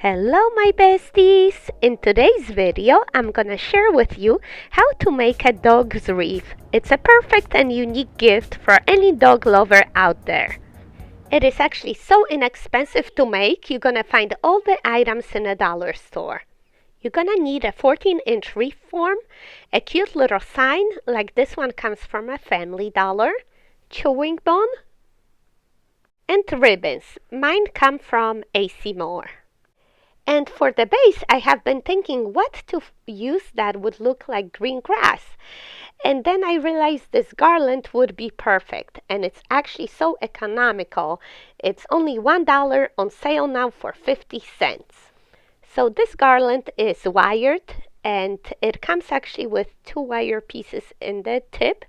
Hello my besties! In today's video I'm gonna share with you how to make a dog's wreath. It's a perfect and unique gift for any dog lover out there. It is actually so inexpensive to make, you're gonna find all the items in a dollar store. You're gonna need a 14-inch wreath form, a cute little sign like this one comes from a Family Dollar, chewing gum, and ribbons. Mine come from AC Moore. And for the base, I have been thinking what to use that would look like green grass. And then I realized this garland would be perfect. And it's actually so economical. It's only $1 on sale now for 50 cents. So this garland is wired and it comes actually with 2 wire pieces in the tip.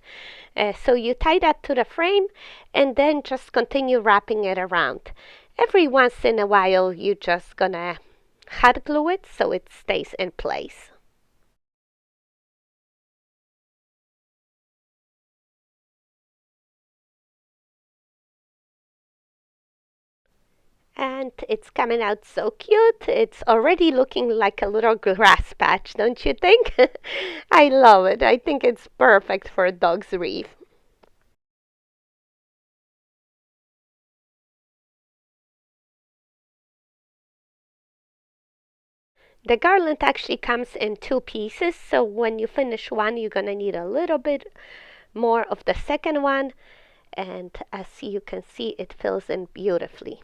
So you tie that to the frame and then just continue wrapping it around. Every once in a while, you're just gonna hot glue it so it stays in place. And it's coming out so cute. It's already looking like a little grass patch, don't you think? I love it. I think it's perfect for a dog's wreath. The garland actually comes in two pieces, so when you finish one, you're gonna need a little bit more of the second one, and as you can see, it fills in beautifully.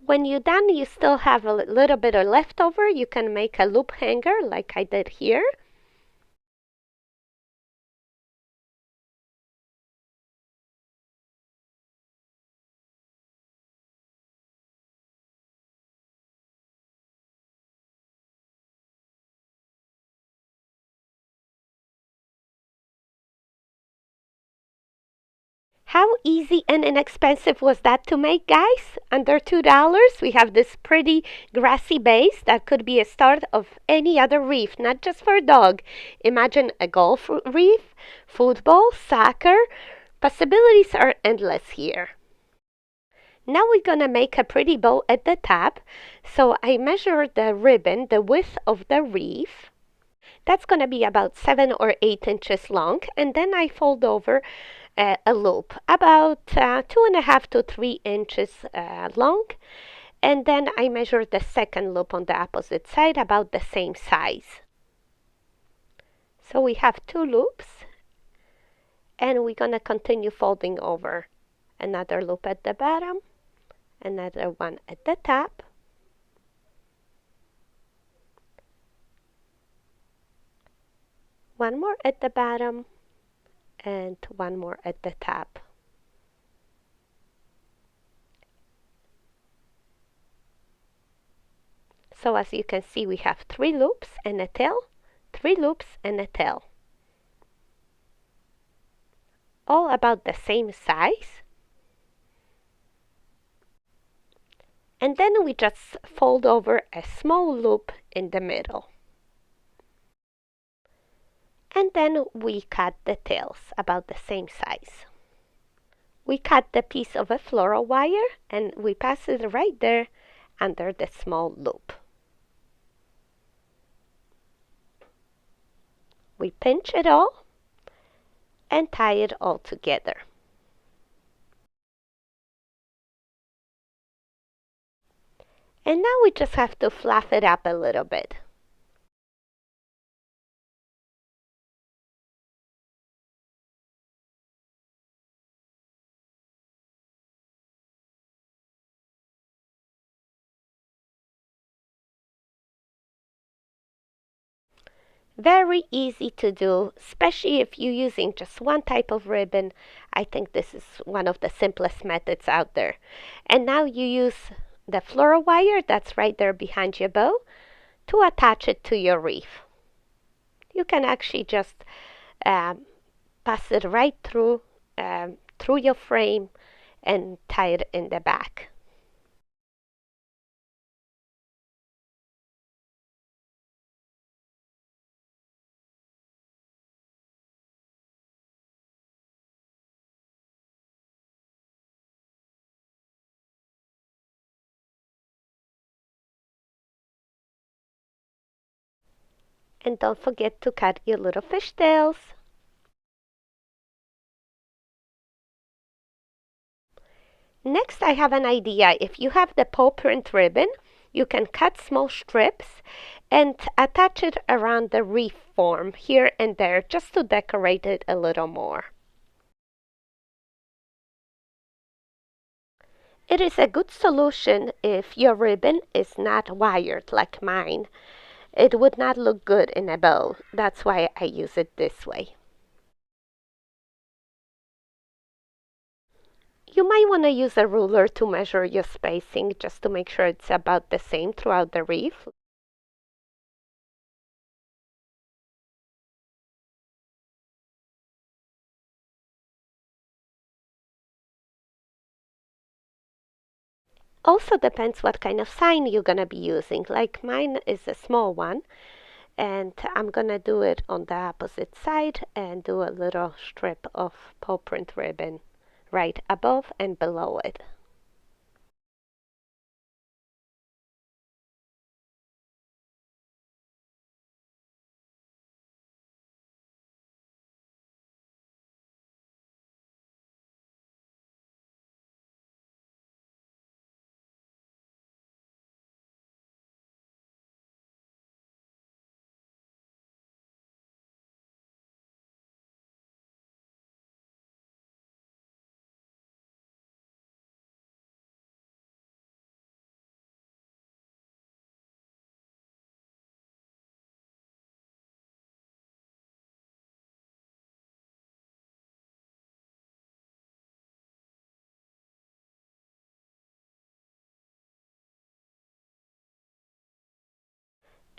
When you're done, you still have a little bit of leftover. You can make a loop hanger like I did here. How easy and inexpensive was that to make, guys? Under $2, we have this pretty grassy base that could be a start of any other reef, not just for a dog. Imagine a golf reef, football, soccer. Possibilities are endless here. Now we're gonna make a pretty bow at the top. So I measured the ribbon, the width of the reef. That's going to be about 7 or 8 inches long, and then I fold over a loop about 2.5 to 3 inches long, and then I measure the second loop on the opposite side about the same size. So we have two loops, and we're going to continue folding over another loop at the bottom, another one at the top. One more at the bottom and one more at the top. So as you can see, we have 3 loops and a tail, 3 loops and a tail. All about the same size. And then we just fold over a small loop in the middle. And then we cut the tails about the same size. We cut the piece of a floral wire and we pass it right there under the small loop. We pinch it all and tie it all together. And now we just have to fluff it up a little bit. Very easy to do, especially if you're using just one type of ribbon. I think this is one of the simplest methods out there. And now you use the floral wire that's right there behind your bow to attach it to your reef. You can actually just um, pass it right through your frame and tie it in the back. And don't forget to cut your little fish tails. Next, I have an idea. If you have the paw print ribbon, you can cut small strips and attach it around the reef form here and there just to decorate it a little more. It is a good solution if your ribbon is not wired like mine. It would not look good in a bow. That's why I use it this way. You might want to use a ruler to measure your spacing just to make sure it's about the same throughout the reef. Also depends what kind of sign you're going to be using. Like mine is a small one, and I'm going to do it on the opposite side and do a little strip of paw print ribbon right above and below it.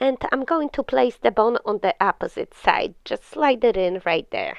And I'm going to place the bone on the opposite side. Just slide it in right there.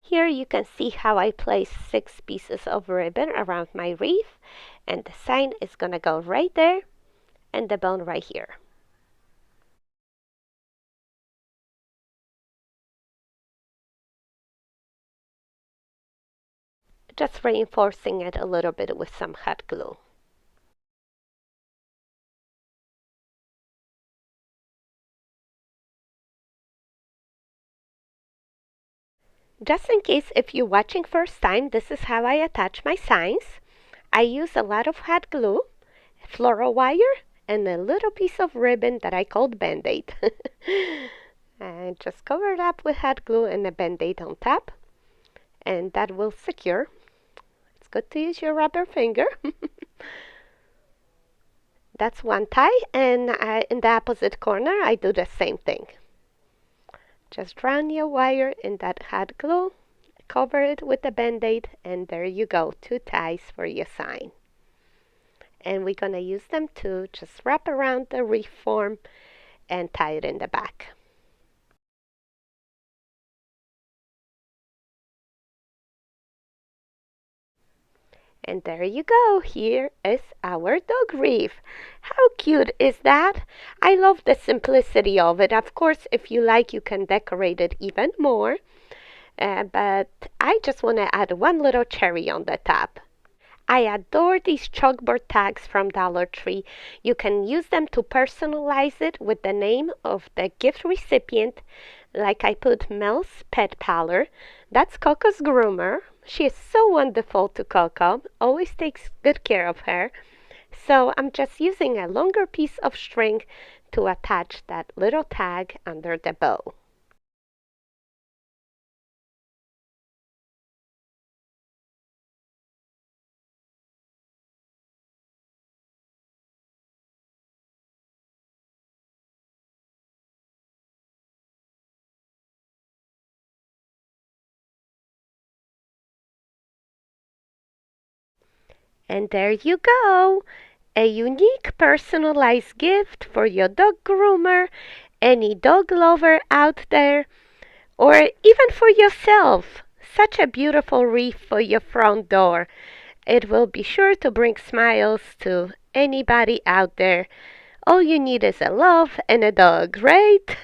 Here you can see how I place 6 pieces of ribbon around my reef, and the sign is going to go right there and the bone right here. Just reinforcing it a little bit with some hot glue. Just in case if you're watching first time, this is how I attach my signs. I use a lot of hot glue, floral wire, and a little piece of ribbon that I called Band-Aid. And just cover it up with hot glue and a Band-Aid on top, and that will secure. It's good to use your rubber finger. That's one tie, and in the opposite corner I do the same thing. Just round your wire in that hot glue, cover it with a Band-Aid, and there you go, 2 ties for your sign. And we're going to use them to just wrap around the reef form and tie it in the back. And there you go, here is our dog reef. How cute is that? I love the simplicity of it. Of course, if you like, you can decorate it even more. but I just want to add one little cherry on the top. I adore these chalkboard tags from Dollar Tree. You can use them to personalize it with the name of the gift recipient. Like I put Mel's pet parlor. That's Coco's groomer. She is so wonderful to Coco, always takes good care of her. So I'm just using a longer piece of string to attach that little tag under the bow. And there you go! A unique personalized gift for your dog groomer, any dog lover out there, or even for yourself. Such a beautiful wreath for your front door. It will be sure to bring smiles to anybody out there. All you need is a love and a dog, right?